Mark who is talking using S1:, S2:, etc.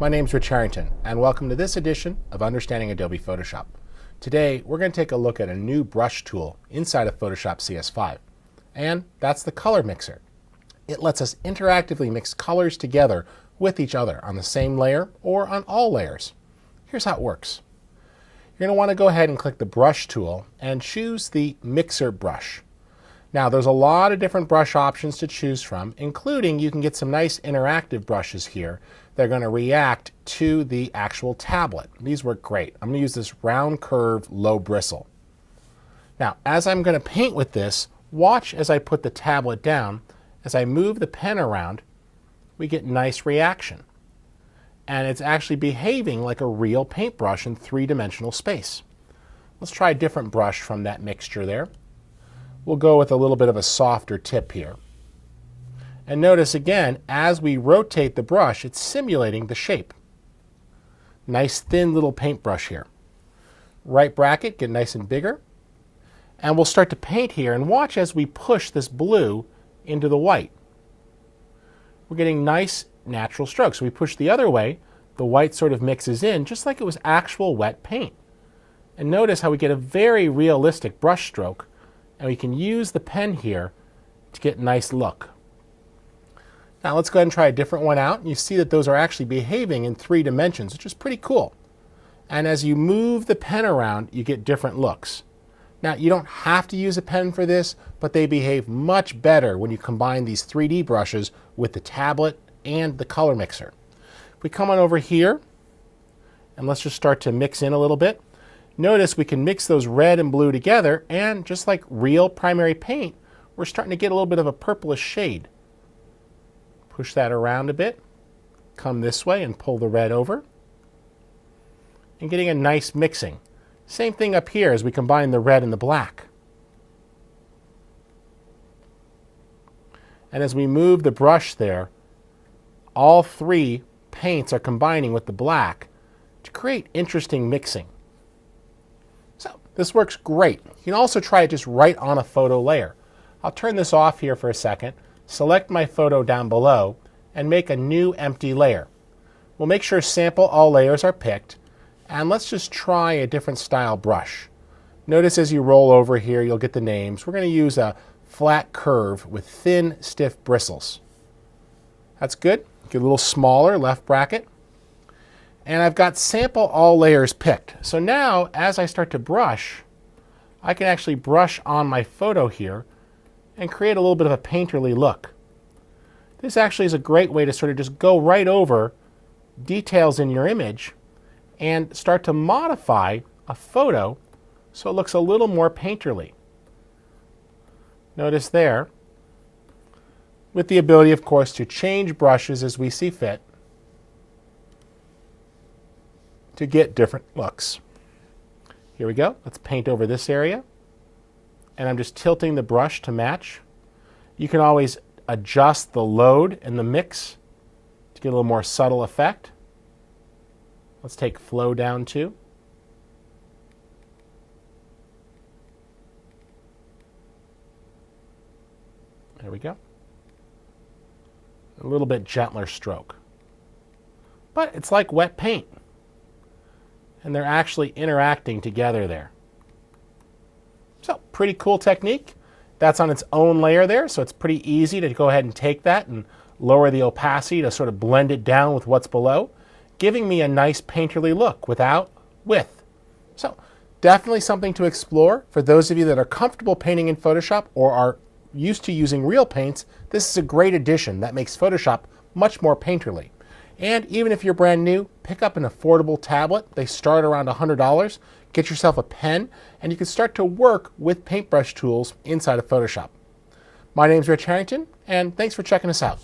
S1: My name's Rich Harrington, and welcome to this edition of Understanding Adobe Photoshop. Today, we're going to take a look at a new brush tool inside of Photoshop CS5, and that's the Color Mixer. It lets us interactively mix colors together with each other on the same layer or on all layers. Here's how it works. You're going to want to go ahead and click the Brush tool and choose the Mixer brush. Now, there's a lot of different brush options to choose from, including you can get some nice interactive brushes here that are going to react to the actual tablet. These work great. I'm going to use this round curve low bristle. Now, as I'm going to paint with this, watch as I put the tablet down. As I move the pen around, we get nice reaction. And it's actually behaving like a real paintbrush in three-dimensional space. Let's try a different brush from that mixture there. We'll go with a little bit of a softer tip here. And notice again, as we rotate the brush, it's simulating the shape. Nice thin little paintbrush here. Right bracket, get nice and bigger. And we'll start to paint here, and watch as we push this blue into the white. We're getting nice natural strokes. So we push the other way, the white sort of mixes in just like it was actual wet paint. And notice how we get a very realistic brush stroke, and we can use the pen here to get a nice look. Now let's go ahead and try a different one out. You see that those are actually behaving in 3 dimensions, which is pretty cool. And as you move the pen around, you get different looks. Now you don't have to use a pen for this, but they behave much better when you combine these 3D brushes with the tablet and the Color Mixer. If we come on over here, and let's just start to mix in a little bit. Notice we can mix those red and blue together, and just like real primary paint, we're starting to get a little bit of a purplish shade. Push that around a bit, come this way and pull the red over, and getting a nice mixing. Same thing up here as we combine the red and the black. And as we move the brush there, all 3 paints are combining with the black to create interesting mixing. So this works great. You can also try it just right on a photo layer. I'll turn this off here for a second, select my photo down below, and make a new empty layer. We'll make sure sample all layers are picked, and let's just try a different style brush. Notice as you roll over here, you'll get the names. We're going to use a flat curve with thin, stiff bristles. That's good. Get a little smaller left bracket. And I've got sample all layers picked. So now, as I start to brush, I can actually brush on my photo here and create a little bit of a painterly look. This actually is a great way to sort of just go right over details in your image and start to modify a photo so it looks a little more painterly. Notice there, with the ability, of course, to change brushes as we see fit to get different looks. Here we go. Let's paint over this area. And I'm just tilting the brush to match. You can always adjust the load and the mix to get a little more subtle effect. Let's take flow down too. There we go. A little bit gentler stroke. But it's like wet paint. And they're actually interacting together there. So, pretty cool technique. That's on its own layer there, so it's pretty easy to go ahead and take that and lower the opacity to sort of blend it down with what's below, giving me a nice painterly look without width. So, definitely something to explore. For those of you that are comfortable painting in Photoshop or are used to using real paints, this is a great addition that makes Photoshop much more painterly. And even if you're brand new, pick up an affordable tablet. They start around $100. Get yourself a pen, and you can start to work with paintbrush tools inside of Photoshop. My name's Rich Harrington, and thanks for checking us out.